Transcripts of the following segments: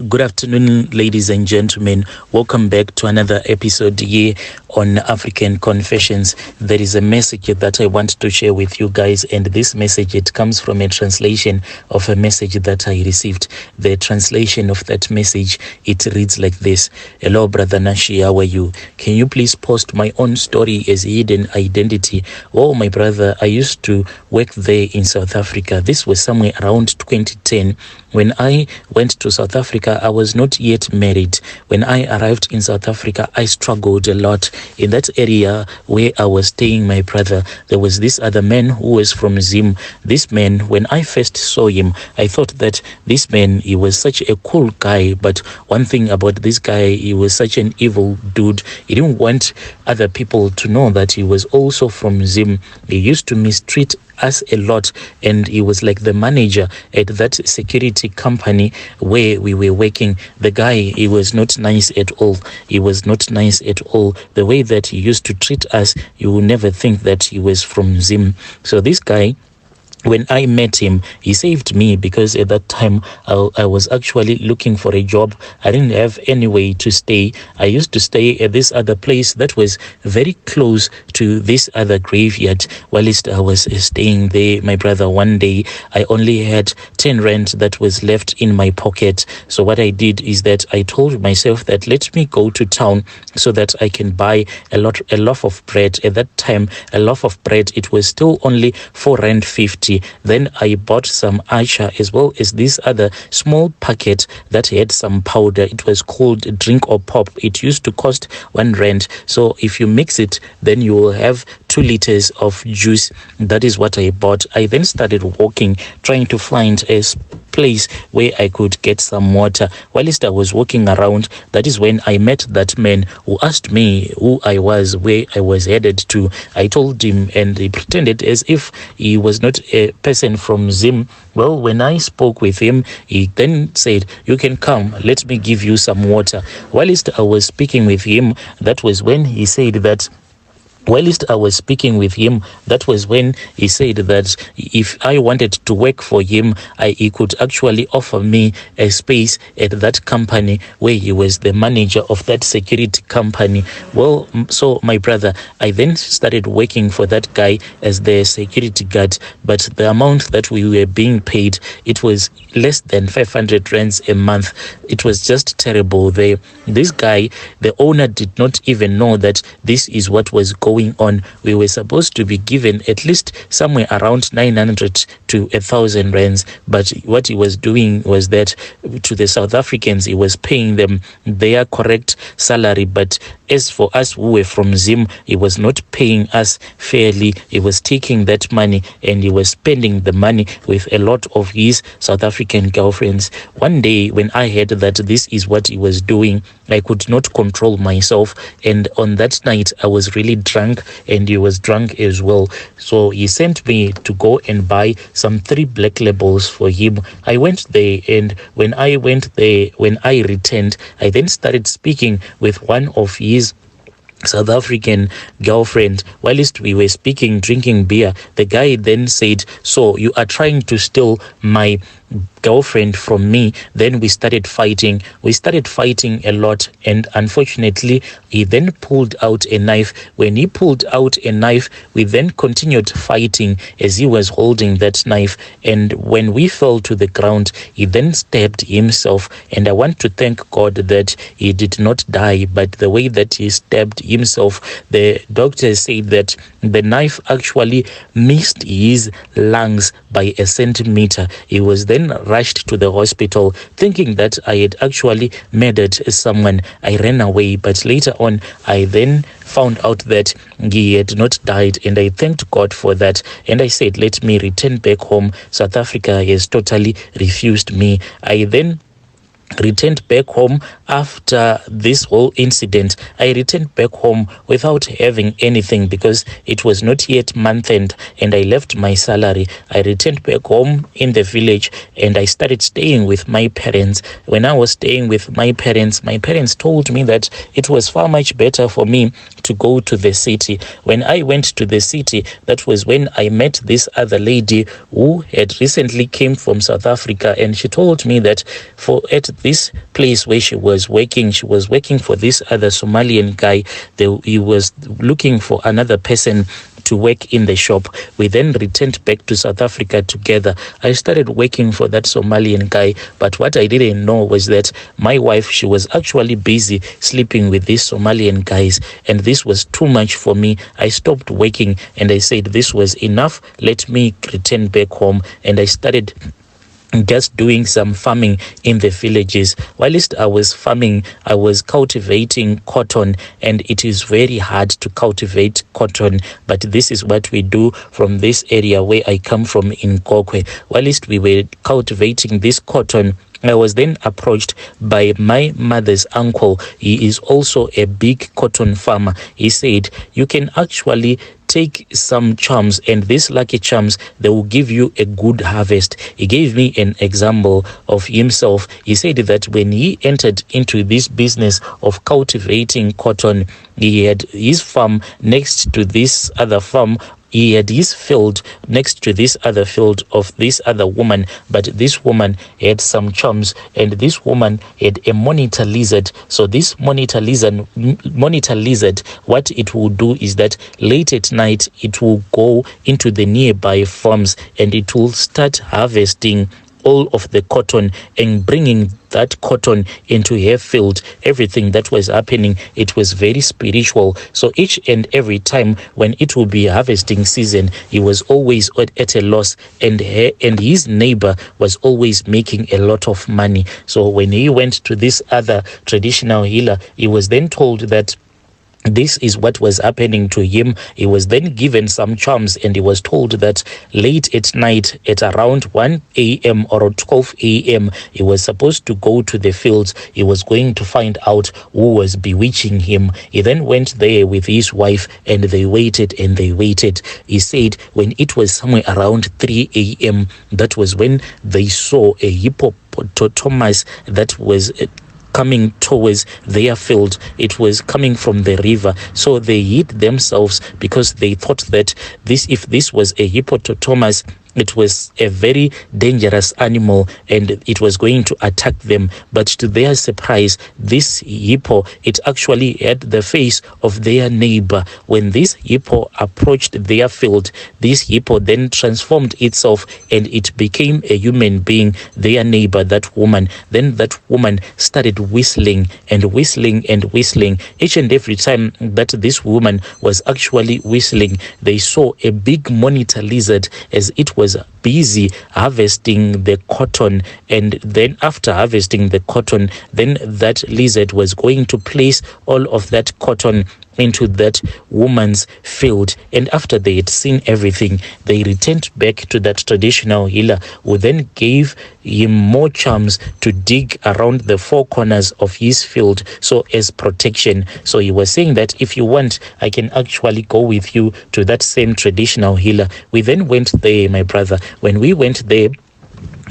Good afternoon, ladies and gentlemen. Welcome back to another episode here on African Confessions. There is a message that I want to share with you guys, and this message, it comes from a translation of a message that I received. The translation of that message, it reads like this. Hello, Brother Nashi, how are you? Can you please post my own story as hidden identity? Oh, my brother, I used to work there in South Africa. This was somewhere around 2010. When I went to South Africa, I was not yet married. When I arrived in South Africa, I struggled a lot. In that area where I was staying, my brother, there was this other man who was from Zim. This man, when I first saw him, I thought that this man, he was such a cool guy. But one thing about this guy, he was such an evil dude. He didn't want other people to know that he was also from Zim. He used to mistreat us a lot, and he was like the manager at that security company where we were working. The guy, he was not nice at all. He was not nice at all. The way that he used to treat us, you will never think that he was from Zim. So this guy, when I met him, he saved me, because at that time I was actually looking for a job. I didn't have any way to stay. I used to stay at this other place that was very close to this other graveyard. Whilst I was staying there, my brother, one day I only had 10 rand that was left in my pocket. So what I did is that I told myself that let me go to town so that I can buy a loaf of bread. At that time, a loaf of bread, it was still only 4.50 rand. Then I bought some Archer as well as this other small packet that had some powder. It was called Drink or Pop. It used to cost 1 rand. So if you mix it, then you will have 2 liters of juice. That is what I bought. I then started walking, trying to find a place where I could get some water. Whilst I was walking around, that is when I met that man who asked me who I was, where I was headed to. I told him, and he pretended as if he was not a person from Zim. Well, when I spoke with him, he then said, you can come, let me give you some water. Whilst I was speaking with him, that was when he said that Whilst I was speaking with him, that was when he said that if I wanted to work for him, he could actually offer me a space at that company where he was the manager of that security company. Well, so my brother, I then started working for that guy as the security guard, but the amount that we were being paid, it was less than 500 rands a month. It was just terrible there. This guy, the owner, did not even know that this is what was going on. We were supposed to be given at least somewhere around 900 to 1,000 rands, but what he was doing was that to the South Africans, he was paying them their correct salary, but as for us who were from Zim, he was not paying us fairly. He was taking that money and he was spending the money with a lot of his South African girlfriends. One day when I heard that this is what he was doing, I could not control myself, and on that night I was really drunk and he was drunk as well. So he sent me to go and buy some 3 black labels for him. I went there, and when I returned, I then started speaking with one of his South African girlfriend. Whilst we were speaking, drinking beer, the guy then said, so you are trying to steal my girlfriend from me? Then we started fighting a lot, and unfortunately he then pulled out a knife. When he pulled out a knife, we then continued fighting as he was holding that knife, and when we fell to the ground, he then stabbed himself. And I want to thank God that he did not die, but the way that he stabbed himself, the doctors said that the knife actually missed his lungs by a centimeter. He was then rushed to the hospital thinking that I had actually murdered someone. I ran away, but later on I then found out that he had not died, and I thanked God for that. And I said, let me return back home. South Africa has totally refused me. I then returned back home after this whole incident. I returned back home without having anything because it was not yet month end, and I left my salary. I returned back home in the village and I started staying with my parents. When I was staying with my parents told me that it was far much better for me to go to the city. When I went to the city, that was when I met this other lady who had recently came from South Africa, and she told me that at this place where she was working for this other Somalian guy. He was looking for another person to work in the shop. We then returned back to South Africa together. I started working for that Somalian guy, but what I didn't know was that my wife, she was actually busy sleeping with these Somalian guys, and this was too much for me. I stopped working and I said this was enough. Let me return back home, and I started just doing some farming in the villages. Whilst I was farming, I was cultivating cotton, and it is very hard to cultivate cotton, but this is what we do from this area where I come from in Gokwe. Whilst we were cultivating this cotton, I was then approached by my mother's uncle. He is also a big cotton farmer. He said, you can actually take some charms, and these lucky charms, they will give you a good harvest. He gave me an example of himself. He said that when he entered into this business of cultivating cotton, he had his farm next to this other farm. He had his field next to this other field of this other woman, but this woman had some charms, and this woman had a monitor lizard. So this monitor lizard, what it will do is that late at night, it will go into the nearby farms and it will start harvesting all of the cotton and bringing that cotton into her field. Everything that was happening, it was very spiritual. So each and every time when it will be harvesting season, he was always at a loss, and his neighbor was always making a lot of money. So when he went to this other traditional healer, he was then told that this is what was happening to him. He was then given some charms, and he was told that late at night at around 1 a.m. or 12 a.m. he was supposed to go to the fields. He was going to find out who was bewitching him. He then went there with his wife, and they waited and they waited. He said when it was somewhere around 3 a.m. that was when they saw a hippopotamus that was coming towards their field. It was coming from the river. So they hid themselves because they thought that if this was a hippopotamus, it was a very dangerous animal and it was going to attack them. But to their surprise, this hippo, it actually had the face of their neighbor. When this hippo approached their field, this hippo then transformed itself and it became a human being, their neighbor, that woman. Then that woman started whistling and whistling and whistling. Each and every time that this woman was actually whistling, they saw a big monitor lizard as it was busy harvesting the cotton. And then after harvesting the cotton, then that lizard was going to place all of that cotton into that woman's field. And after they had seen everything, they returned back to that traditional healer, who then gave him more charms to dig around the four corners of his field, so as protection. So he was saying that if you want, I can actually go with you to that same traditional healer. We then went there, my brother. When we went there,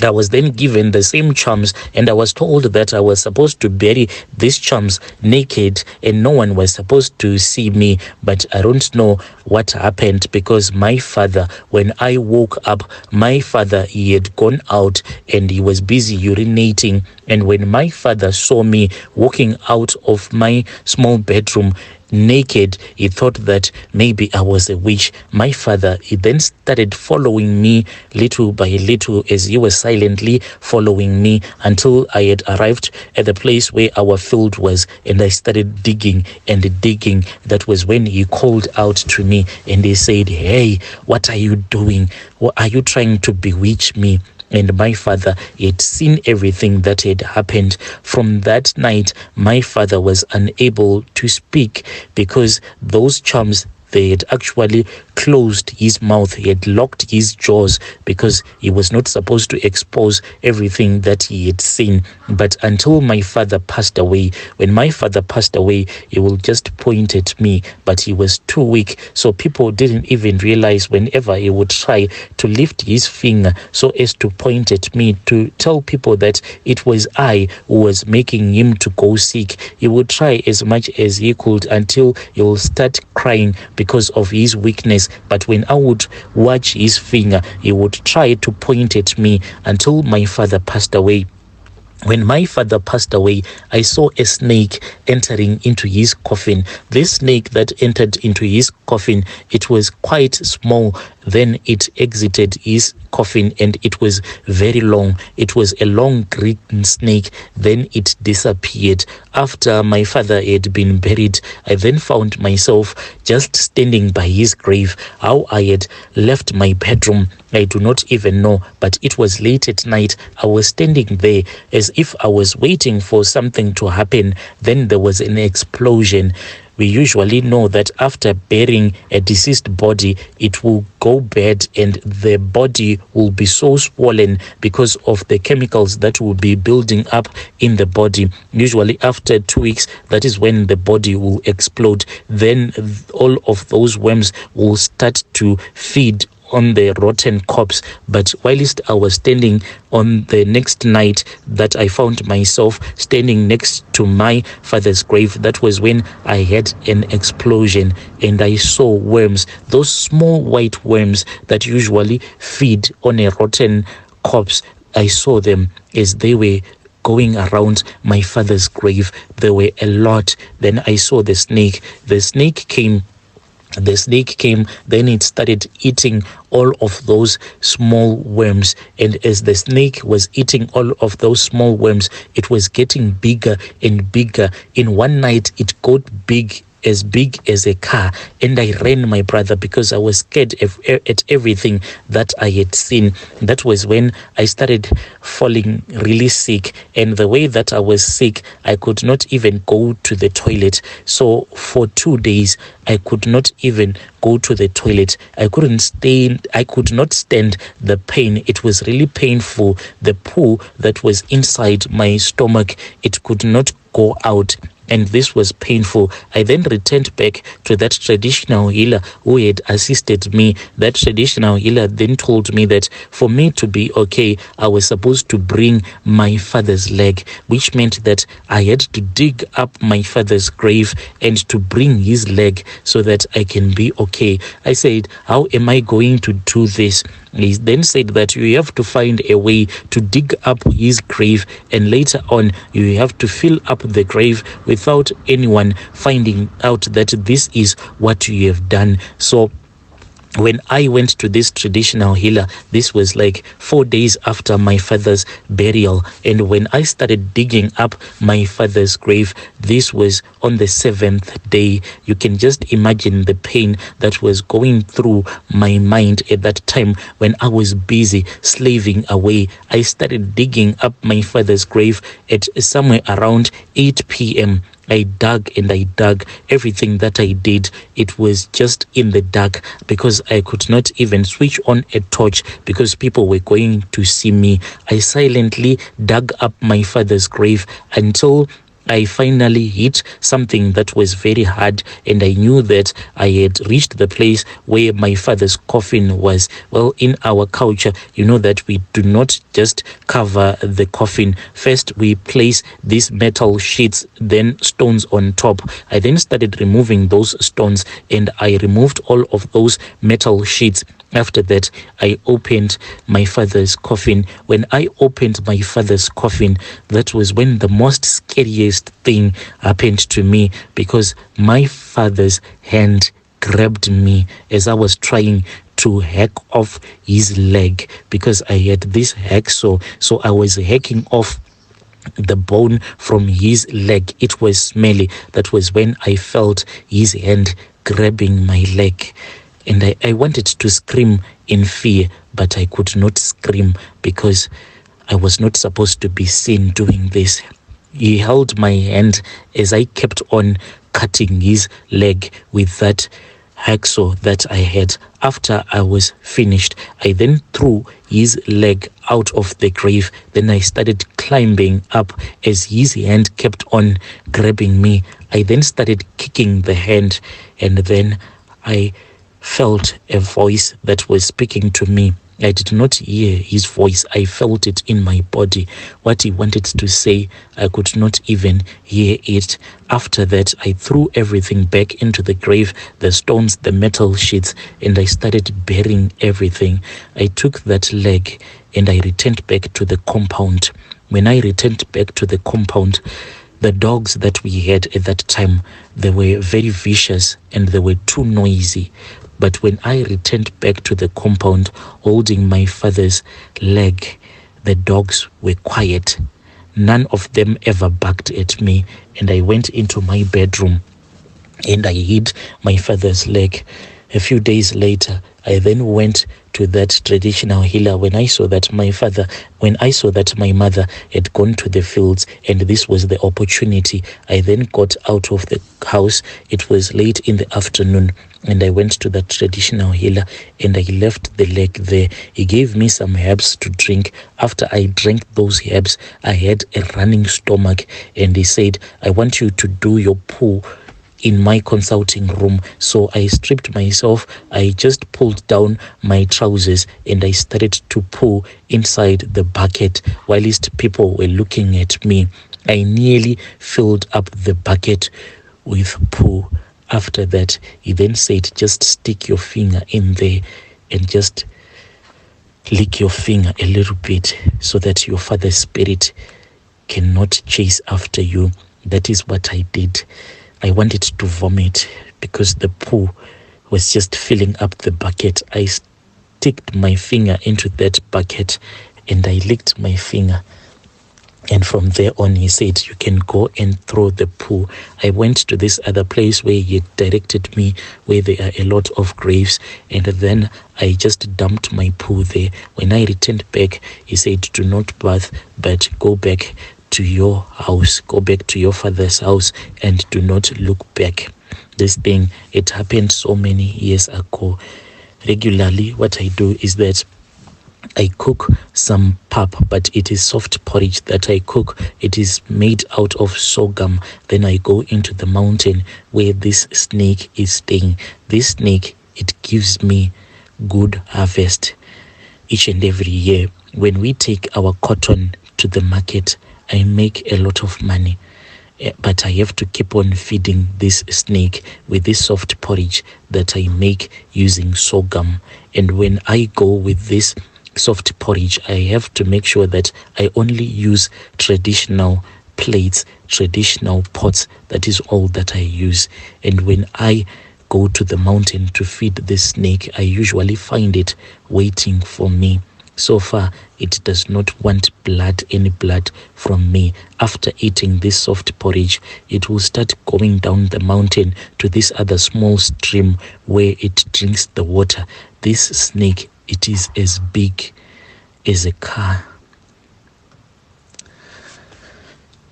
I was then given the same charms, and I was told that I was supposed to bury these charms naked and no one was supposed to see me. But I don't know what happened, because my father, when I woke up, my father, he had gone out and he was busy urinating. And when my father saw me walking out of my small bedroom naked, he thought that maybe I was a witch. My father, he then started following me little by little, as he was silently following me, until I had arrived at the place where our field was, and I started digging and digging. That was when he called out to me and he said, "Hey, what are you doing? Are you trying to bewitch me?" And my father had seen everything that had happened. From that night, my father was unable to speak, because those charms, they had actually closed his mouth. He had locked his jaws, because he was not supposed to expose everything that he had seen. But until my father passed away, when my father passed away, he will just point at me, but he was too weak. So people didn't even realize, whenever he would try to lift his finger so as to point at me, to tell people that it was I who was making him to go sick, he would try as much as he could until he will start crying because of his weakness. But when I would watch his finger, he would try to point at me until my father passed away. When my father passed away, I saw a snake entering into his coffin. This snake that entered into his coffin, it was quite small. Then it exited his coffin and it was very long. It was a long green snake. Then it disappeared. After my father had been buried, I then found myself just standing by his grave. How I had left my bedroom, I do not even know, but it was late at night. I was standing there as if I was waiting for something to happen. Then there was an explosion. We usually know that after burying a deceased body, it will go bad and the body will be so swollen because of the chemicals that will be building up in the body. Usually after 2 weeks, that is when the body will explode. Then all of those worms will start to feed on the rotten corpse. But whilst I was standing on the next night that I found myself standing next to my father's grave, that was when I had an explosion and I saw worms, those small white worms that usually feed on a rotten corpse. I saw them as they were going around my father's grave. There were a lot. Then I saw the snake. The snake came, then it started eating all of those small worms. And as the snake was eating all of those small worms, it was getting bigger and bigger. In one night, it got as big as a car, and I ran, my brother, because I was scared at everything that I had seen. That was when I started falling really sick, and the way that I was sick, I could not even go to the toilet. So for 2 days, I could not even go to the toilet. I could not stand the pain. It was really painful. The poo that was inside my stomach, it could not go out, and this was painful. I then returned back to that traditional healer who had assisted me. That traditional healer then told me that for me to be okay, I was supposed to bring my father's leg, which meant that I had to dig up my father's grave and to bring his leg so that I can be okay. I said, how am I going to do this? He then said that you have to find a way to dig up his grave, and later on you have to fill up the grave without anyone finding out that this is what you have done. So when I went to this traditional healer, this was like 4 days after my father's burial. And when I started digging up my father's grave, this was on the 7th day. You can just imagine the pain that was going through my mind at that time when I was busy slaving away. I started digging up my father's grave at somewhere around 8 p.m. I dug and I dug. Everything that I did, it was just in the dark because I could not even switch on a torch because people were going to see me. I silently dug up my father's grave until I finally hit something that was very hard, and I knew that I had reached the place where my father's coffin was. Well, in our culture, you know that we do not just cover the coffin. First, we place these metal sheets, then stones on top. I then started removing those stones, and I removed all of those metal sheets. After that, I opened my father's coffin. When I opened my father's coffin, that was when the most scariest thing happened to me, because my father's hand grabbed me as I was trying to hack off his leg, because I had this hacksaw. So I was hacking off the bone from his leg. It was smelly. That was when I felt his hand grabbing my leg. And I wanted to scream in fear, but I could not scream because I was not supposed to be seen doing this. He held my hand as I kept on cutting his leg with that hacksaw that I had. After I was finished, I then threw his leg out of the grave. Then I started climbing up as his hand kept on grabbing me. I then started kicking the hand, and then I felt a voice that was speaking to me. I did not hear his voice. I felt it in my body. What he wanted to say, I could not even hear it. After that, I threw everything back into the grave, the stones, the metal sheets, and I started burying everything. I took that leg and I returned back to the compound. When I returned back to the compound, the dogs that we had at that time, they were very vicious and they were too noisy. But when I returned back to the compound holding my father's leg, the dogs were quiet. None of them ever barked at me, and I went into my bedroom and I hid my father's leg. A few days later, I then went to that traditional healer when I saw that my mother had gone to the fields, and this was the opportunity. I then got out of the house. It was late in the afternoon, and I went to that traditional healer and I left the leg there. He gave me some herbs to drink. After I drank those herbs, I had a running stomach, and he said, I want you to do your poo in my consulting room. So I stripped myself. I just pulled down my trousers and I started to poo inside the bucket whilst people were looking at me. I nearly filled up the bucket with poo. After that, he then said, just stick your finger in there and just lick your finger a little bit so that your father's spirit cannot chase after you. That is what I did. I wanted to vomit because the poo was just filling up the bucket. I sticked my finger into that bucket and I licked my finger. And from there on, he said, you can go and throw the poo. I went to this other place where he directed me, where there are a lot of graves. And then I just dumped my poo there. When I returned back, he said, do not bath, but go back to your house, go back to your father's house and do not look back. This thing, it happened so many years ago. Regularly, what I do is that I cook some pap, but it is soft porridge that I cook. It is made out of sorghum. Then I go into the mountain where this snake is staying. This snake, it gives me good harvest each and every year. When we take our cotton to the market, I make a lot of money, but I have to keep on feeding this snake with this soft porridge that I make using sorghum. And when I go with this soft porridge, I have to make sure that I only use traditional plates, traditional pots. That is all that I use. And when I go to the mountain to feed this snake, I usually find it waiting for me. So far, it does not want any blood from me. After eating this soft porridge, it will start going down the mountain to this other small stream where it drinks the water. This snake, it is as big as a car.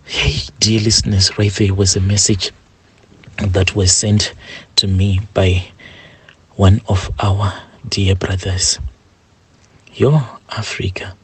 Hey, dear listeners, right there was a message that was sent to me by one of our dear brothers. Yo, Africa,